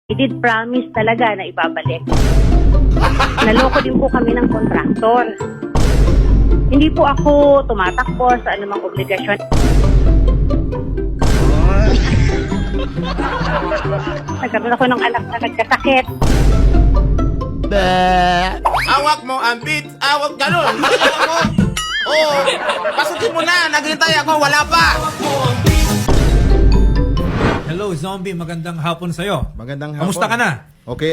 He did promise talaga na ibabalik. Naloko din po kami ng kontraktor. Hindi po ako tumatakbo sa anumang obligasyon. Nagkaroon ako ng anak na nagkasakit. Awak mo, ambit. Awak ganun. Awak mo. Oo. Pasukin mo na. Naghintay ako. Wala pa. Hello, Zombie. Magandang hapon sa'yo. Magandang hapon. Kamusta ka na? Okay,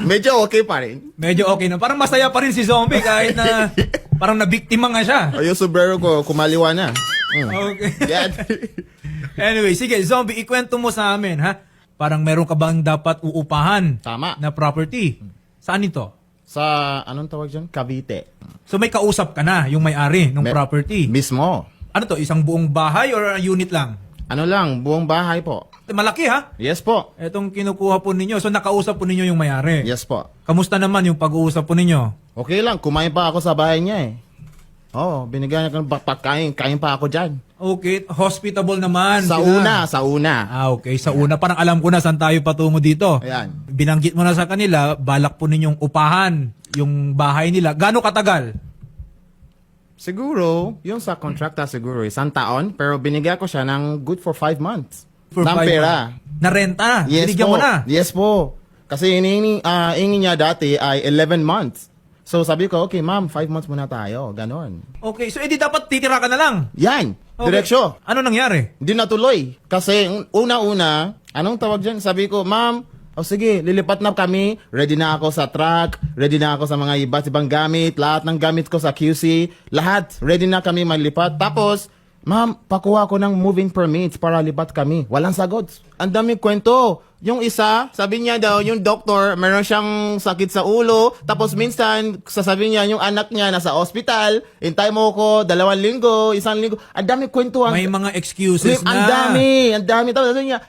medyo okay pa rin. Medyo okay na. Parang masaya pa rin si Zombie kahit na parang nabiktima nga siya. Yung sombrero ko, kumaliwa na. Okay. Yan. Anyway, sige, Zombie, ikwento mo sa amin, ha? Parang meron ka bang dapat uupahan Tama. na property? Saan ito? Sa, anong tawag dyan? Cavite. So may kausap ka na, yung may-ari ng property. Mismo. Ano to, isang buong bahay or unit lang? Ano lang, buong bahay po. Malaki, ha? Yes po. Etong kinukuha po ninyo. So nakausap po ninyo yung may-ari. Yes po. Kamusta naman yung pag-uusap po ninyo? Okay lang, kumain pa ako sa bahay niya eh. Oo, binigyan niya ng pagkain. Kain pa ako dyan. Okay, hospitable naman. Sa sila. una. Okay, sa una. Parang alam ko na saan tayo patungo dito. Ayan. Binanggit mo na sa kanila, balak po ninyong upahan yung bahay nila. Gaano katagal? Siguro, yung sa kontrakta siguro, isang taon. Pero binigyan ko siya ng good for 5 months. For ng 5 pera. months. Na renta? Yes Binigyan po. mo na? Yes po. Kasi iniingi niya dati ay 11 months. So sabi ko, okay ma'am, 5 months muna tayo. Ganon. Okay, so edi dapat titira ka na lang. Yan. Okay. Diretsyo. Ano nangyari? Hindi natuloy. Kasi una-una, anong tawag dyan? Sabi ko, ma'am, sige, lilipat na kami. Ready na ako sa truck. Ready na ako sa mga iba't ibang gamit. Lahat ng gamit ko sa QC. Lahat. Ready na kami malipat. Tapos, ma'am, pakuha ko ng moving permits para lipat kami. Walang sagot. Ang daming kwento. Yung isa, sabi niya daw, yung doktor, meron siyang sakit sa ulo. Tapos minsan, sasabihin niya, yung anak niya nasa ospital. Hintay mo ko, 2 linggo, 1 linggo. Ang daming kwento. May mga excuses na. Ang dami. Tapos sabi niya,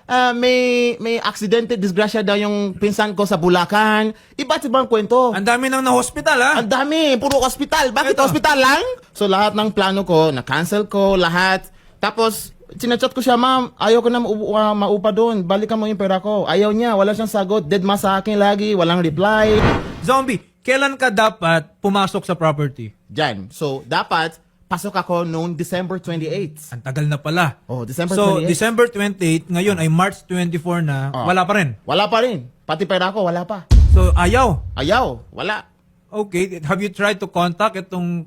may aksidente, disgrasya daw yung pinsan ko sa Bulacan. Iba't ibang kwento. Ang dami nang na-hospital, ha? Ang dami, puro ospital. Bakit Ito. ospital lang? So lahat ng plano ko, na-cancel ko, lahat. Tapos, sinachat ko siya, ma'am, ayaw ko na maupa doon. Balikan mo yung pera ko. Ayaw niya, wala siyang sagot. Dead ma sa akin lagi, walang reply. Zombie, kailan ka dapat pumasok sa property? Diyan. So, dapat, pasok ako noong December 28. Ang tagal na pala. Oh, December So, 28. December 28, ngayon ay March 24 na, wala pa rin. Wala pa rin. Pati pera ko, wala pa. So, ayaw. Ayaw, wala. Okay, have you tried to contact itong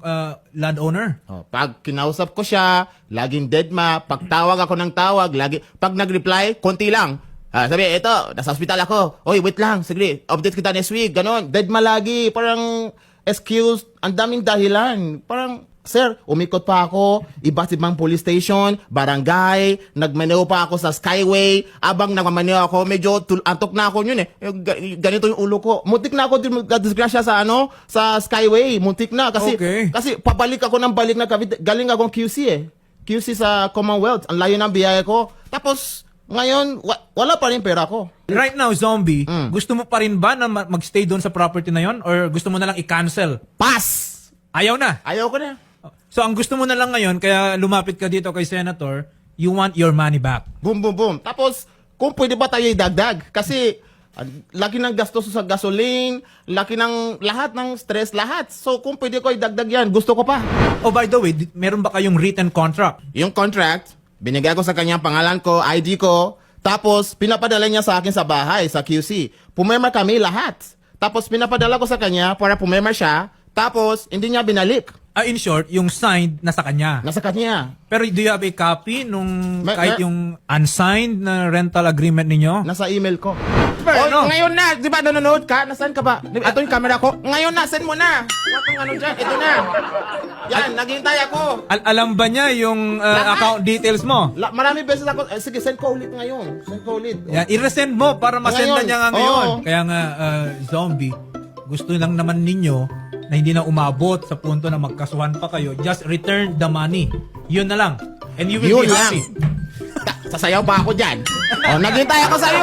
landowner? Oh, pag kinausap ko siya, laging dead ma. Pag tawag ako ng tawag, pag nag-reply, konti lang. Sabi, eto, nasa hospital ako. Oy, wait lang, sige, update kita next week. Ganon, dead ma lagi. Parang excuse, ang daming dahilan. Parang, sir, umikot pa ako, iba't ibang police station, barangay, nagmaneho pa ako sa Skyway. Abang nagmaneho ako, medyo antok na ako yun eh. Ganito yung ulo ko. Muntik na ako disgrasya sa sa Skyway. Muntik na kasi Okay. kasi pabalik ako ng balik na Cavite. Galing akong QC eh. QC sa Commonwealth. Ang layo ng biyaya ko. Tapos ngayon wala pa rin pera ko. Right now, Zombie, gusto mo pa rin ba na magstay doon sa property na yon or gusto mo na lang i-cancel? Pass. Ayaw na. Ayaw ko na. So, ang gusto mo na lang ngayon, kaya lumapit ka dito kay Senator, you want your money back. Boom, boom, boom. Tapos, kung pwede ba tayo idagdag? Kasi, laki ng gastos sa gasoline, laki ng lahat ng stress, lahat. So, kung pwede ko idagdag yan, gusto ko pa. Oh, by the way, meron ba kayong written contract? Yung contract, binigay ko sa kanya pangalan ko, ID ko, tapos pinapadala niya sa akin sa bahay, sa QC. Pumirma kami lahat. Tapos pinapadala ko sa kanya para pumirma siya, tapos hindi niya binalik. In short, yung signed nasa kanya. Nasa kanya. Pero do you have a copy nung kahit Mer- yung unsigned na rental agreement ninyo? Nasa email ko. Pero ano? Ngayon na, di ba nanonood ka? Nasaan ka ba? Ito yung camera ko. Ngayon na, send mo na. Huwag kang ano dyan. Ito na. Yan, naghihintay ako. Alam ba niya yung account details mo? Marami beses ako. Sige, send ko ulit ngayon. Send ko ulit. Yan, i-resend mo para masenda Ngayon. niya nga ngayon. Oo. Kaya nga, Zombie, gusto lang naman ninyo na hindi na umabot sa punto na magkasuhan pa kayo. Just return the money. Yun na lang. And you will Yun be lang. happy. Sasayaw pa ako dyan. Naghihintay ako sa iyo.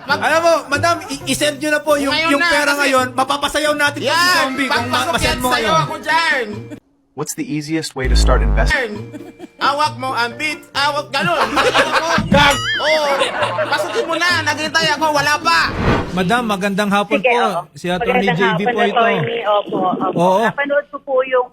Alam mo, madam, i-send nyo na po yung Ngayon na, pera kasi- ngayon. Mapapasayaw natin to si Yan! Zombie kung Pagpasok masend yan, mo sayaw ngayon. ako dyan. What's the easiest way to start investing? Awak mo ang beat. Awak ganun. Awak mo. Oh, pasukin mo na. Naghintay ako. Wala pa. Madam, magandang hapon Sige, po. oo. Si Atty. Magandang JB hapon, po ito. attorney. Opo. Oo. Napanood ko po yung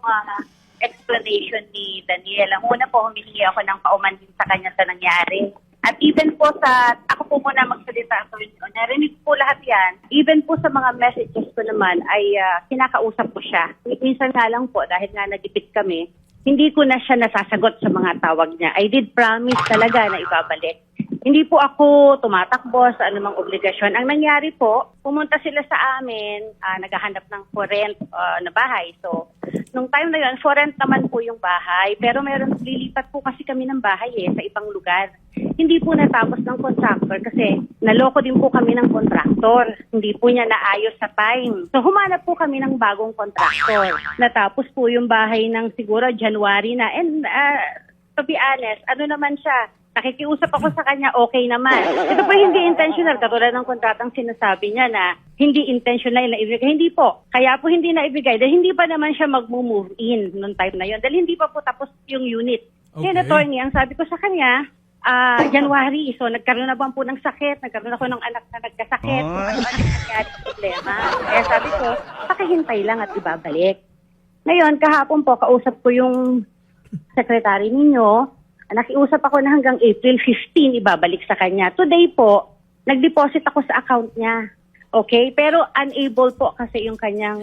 explanation ni Daniel. Ang una po, humihingi ako ng pauman din sa kanya sa nangyari. At even po ako po muna magsalita, narinig po lahat yan. Even po sa mga messages ko naman ay kinakausap ko siya. Minsan nga lang po, dahil nga nagipit kami, hindi ko na siya nasasagot sa mga tawag niya. I did promise talaga na ibabalik. Hindi po ako tumatakbo sa anumang obligasyon. Ang nangyari po, pumunta sila sa amin, naghahanap ng for rent na bahay. So, nung time na yun, for rent naman po yung bahay. Pero lilipat po kasi kami ng bahay sa ibang lugar. Hindi po natapos ng contractor kasi naloko din po kami ng contractor. Hindi po niya naayos sa time. So, humanap po kami ng bagong contractor. Natapos po yung bahay ng siguro January na. And to be honest, ano naman siya, nakikiusap ako sa kanya, okay naman. Ito po hindi intentional, katulad ng kontratang sinasabi niya na hindi intentional na ibigay. Hindi po. Kaya po hindi na ibigay dahil hindi pa naman siya mag-move in noong time na yon. Dahil hindi pa po tapos yung unit. Okay. Kaya attorney, ang sabi ko sa kanya, January, so nagkaroon na po ng sakit, nagkaroon ako ng anak na nagkasakit, kung ano ang nangyari problema. Kaya sabi ko, pakihintay lang at ibabalik. Ngayon, kahapon po, kausap ko yung secretary ninyo. Nakiusap ako na hanggang April 15 ibabalik sa kanya. Today po, nag-deposit ako sa account niya. Okay? Pero unable po kasi yung kanya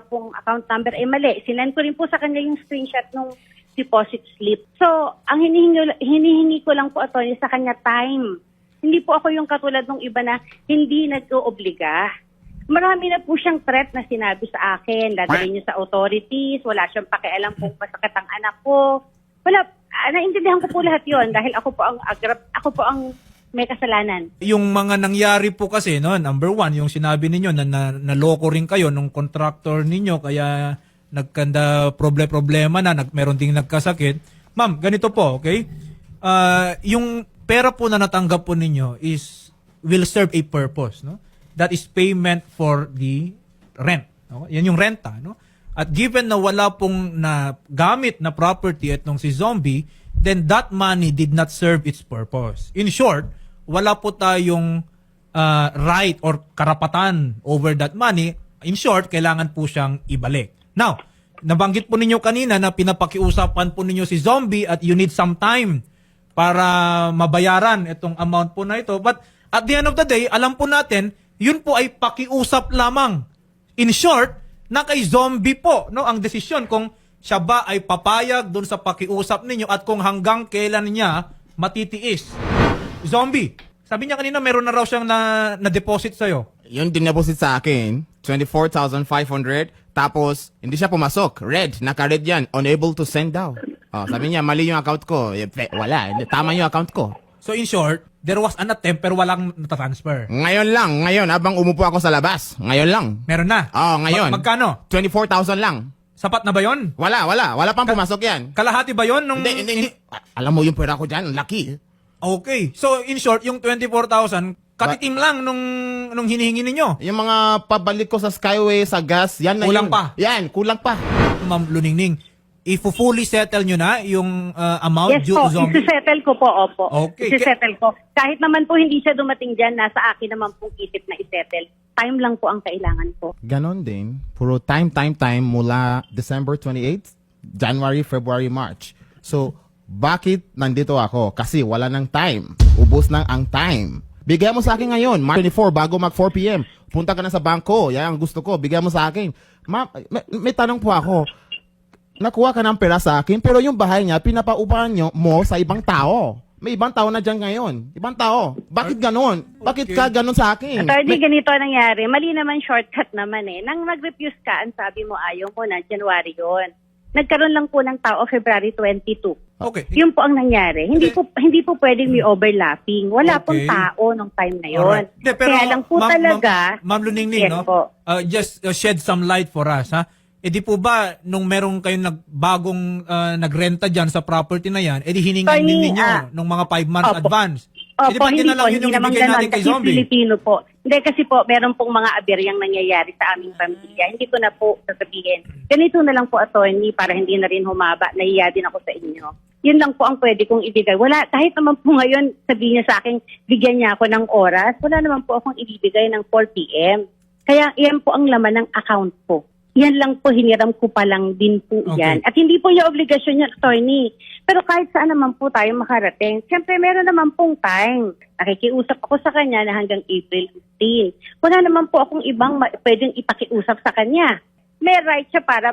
pong account number ay mali. Sinend ko rin po sa kanya yung screenshot ng deposit slip. So, ang hinihingi ko lang po, attorney, sa kanya time. Hindi po ako yung katulad ng iba na hindi nag-oobliga. Marami na po siyang threat na sinabi sa akin. Dadalhin niyo sa authorities. Wala siyang pakialam kung masakit ang anak ko. Wala, naintindihan ko po lahat yon dahil ako po ang may kasalanan. Yung mga nangyari po kasi, no, number one, yung sinabi ninyo na naloko rin kayo nung contractor ninyo kaya nagkanda problema na, meron ding nagkasakit. Ma'am, ganito po, okay? Yung pera po na natanggap po ninyo will serve a purpose, no? That is payment for the rent. No? Yan yung renta, no? At given na wala pong gamit na property itong si Zombie, then that money did not serve its purpose. In short, wala po tayong right or karapatan over that money. In short, kailangan po siyang ibalik. Now, nabanggit po ninyo kanina na pinapakiusapan po ninyo si Zombie at you need some time para mabayaran itong amount po na ito. But at the end of the day, alam po natin, yun po ay pakiusap lamang. In short, na kay Zombie po, no, ang desisyon kung siya ba ay papayag doon sa pakiusap ninyo at kung hanggang kailan niya matitiis. Zombie, sabi niya kanina meron na raw siyang na-deposit sa'yo. Yung dineposit sa akin, 24,500. Tapos, hindi siya pumasok. Red. Naka-red yan. Unable to send daw. Oh, sabi niya, mali yung account ko. Wala. Tama yung account ko. So in short, there was an attempt pero walang natatransfer. Ngayon, habang umupo ako sa labas. Ngayon lang. Meron na. Oh, ngayon. Magkano? 24,000 lang. Sapat na ba yon? Wala pang pumasok yan. Kalahati ba yon nung... Hindi. Alam mo yung pera ko dyan, laki. Okay. So in short, yung 24,000, katitim lang nung hinihingi ninyo. Yung mga pabalik ko sa Skyway, sa gas, yan na Kulang yun. pa. Yan, kulang pa. Ma'am Luningning, fully settle nyo na yung amount Yes due po, to Zombie? isi-settle ko po, opo. Okay. Isi-settle ko. Kahit naman po hindi siya dumating dyan, nasa akin naman pong isip na isettle. Time lang po ang kailangan ko. Ganon din. Puro time mula December 28, January, February, March. So, bakit nandito ako? Kasi wala ng time. Ubus na ang time. Bigay mo sa akin ngayon, March 24, bago mag 4 p.m. Punta ka na sa bangko. Yan ang gusto ko. Bigay mo sa akin. Ma'am, may tanong po ako. Nakuha ka ng pera sa akin, pero yung bahay niya, pinapaupahan mo sa ibang tao. May ibang tao na dyan ngayon. Ibang tao. Bakit ganon? Bakit ka ganon sa akin? Attorney, ganito ang nangyari. Mali naman, shortcut naman eh. Nang nag-refuse ka, ang sabi mo ayaw mo na, January yon. Nagkaroon lang po ng tao February 22. Okay. Yun po ang nangyari. Hindi po pwedeng may overlapping. Wala pong Okay. tao nung time na yun. Alright. Hindi, pero, Kaya lang po talaga. Ma'am Luningning, Yes no? po. Just shed some light for us, ha? Di po ba, nung meron kayong bagong nagrenta dyan sa property na yan, di hiningan din Attorney, ninyo nung mga 5 months opo. advance? Hindi Opo, ba hindi lang po, yun hindi yung naman ibigay natin ganon, kay kasi Zombie? Filipino po. Hindi, kasi po, meron pong mga aberyang nangyayari sa aming pamilya. Hindi ko na po sasabihin. Ganito na lang po, attorney, para hindi na rin humaba. Nahiya din ako sa inyo. Yun lang po ang pwede kong ibigay. Wala, kahit naman po ngayon, sabihin niya sa akin, bigyan niya ako ng oras, wala naman po akong ibibigay ng 4 p.m. Kaya yan po ang laman ng account ko. Yan lang po, hiniram ko pa lang din po yan. Okay. At hindi po niya obligasyon yan, attorney. Pero kahit saan naman po tayo makarating, siyempre meron naman pong time. Nakikiusap ako sa kanya na hanggang April 15. Wala naman po akong ibang pwedeng ipakiusap sa kanya. May right siya para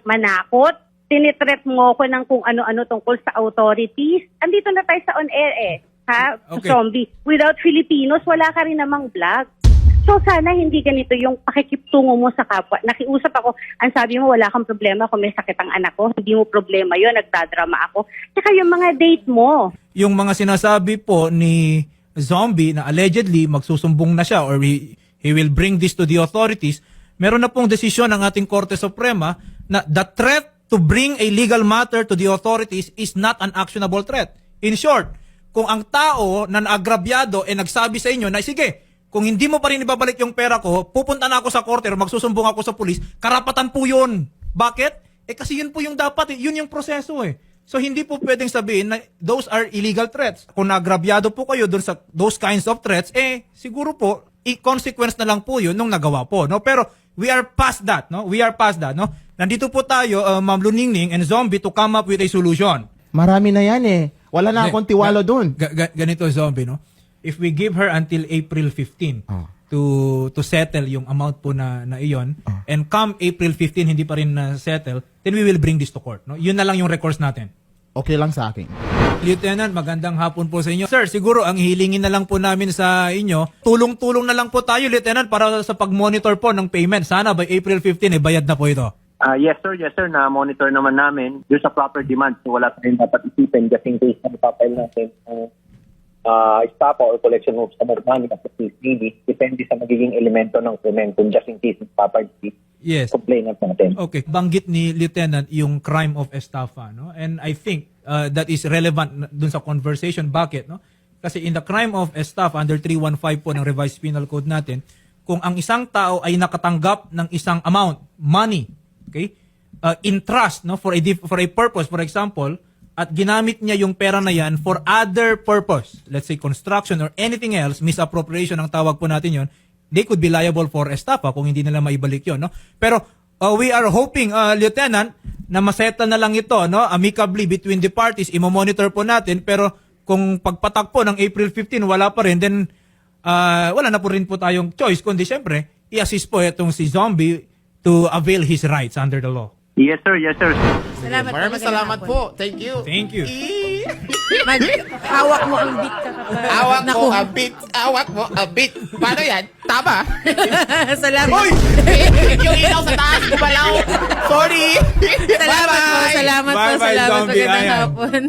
manakot. Tinitreat mo ko ng kung ano-ano tungkol sa authorities. Andito na tayo sa on-air ha? Okay. Zombie. Without Filipinos, wala ka rin namang vlog. So sana hindi ganito yung pakikiptungo mo sa kapwa. Nakiusap ako, ang sabi mo wala kang problema kung may sakit ang anak ko. Hindi mo problema yon, nagdadrama ako. Tsaka yung mga date mo. Yung mga sinasabi po ni Zombie na allegedly magsusumbong na siya or he will bring this to the authorities, meron na pong desisyon ng ating Korte Suprema na the threat to bring a legal matter to the authorities is not an actionable threat. In short, kung ang tao na naagrabyado nagsabi sa inyo na sige, kung hindi mo pa rin ibabalik yung pera ko, pupunta na ako sa korte or magsusumbong ako sa pulis, karapatan po yun. Bakit? Kasi yun po yung dapat, yun yung proseso So hindi po pwedeng sabihin na those are illegal threats. Kung nagrabyado po kayo doon sa those kinds of threats, siguro po, i-consequence na lang po yun nung nagawa po. No? Pero we are past that. No? We are past that. No? Nandito po tayo, Ma'am Luningning and Zombie, to come up with a solution. Marami na yan Wala na akong tiwala dun. Ganito, Zombie, no? If we give her until April 15 to settle yung amount po na iyon, and come April 15 hindi pa rin na settle, then we will bring this to court. No? Yun na lang yung recourse natin. Okay lang sa akin. Lieutenant, magandang hapon po sa inyo. Sir, siguro ang hilingin na lang po namin sa inyo, tulong-tulong na lang po tayo, Lieutenant, para sa pag-monitor po ng payment. Sana by April 15 bayad na po ito. Yes sir, na-monitor naman namin. There's a proper demand, so wala tayong dapat isipin just in case na ipapile natin estafa or collection of some of money at the CCD, depende sa magiging elemento ng krimen kung just in case property Yes. complainant natin. Okay. Banggit ni Lieutenant yung crime of estafa, no? And I think that is relevant dun sa conversation. Bakit, no? Kasi in the crime of estafa under 315 po ng revised penal code natin, kung ang isang tao ay nakatanggap ng isang amount, money, okay? In trust, no, for a purpose, for example, at ginamit niya yung pera na yan for other purpose, let's say construction or anything else, misappropriation ang tawag po natin yon, they could be liable for estafa kung hindi nila maibalik yon, no? Pero we are hoping, Lieutenant, na masettle na lang ito, no, amicably between the parties. Imo-monitor po natin, pero kung pagpatak po ng April 15 wala pa rin, then wala na po rin po tayong choice, kundi syempre i-assist po itong si Zombie to avail his rights under the law. Yes sir, yes sir. Salamat Maraming magandang salamat hapon. po. Thank you. Thank you. Hawak mo ang beat ka kapag Awak mo nakuha. a bit. Awak mo a bit. Paano yan? Tama. Salamat. Uy! Yung ilaw sa taas gumalaw. Sorry. Salamat po. Bye-bye. Salamat po. Bye-bye, Salamat. Zombie. Magandang Ayan. hapon.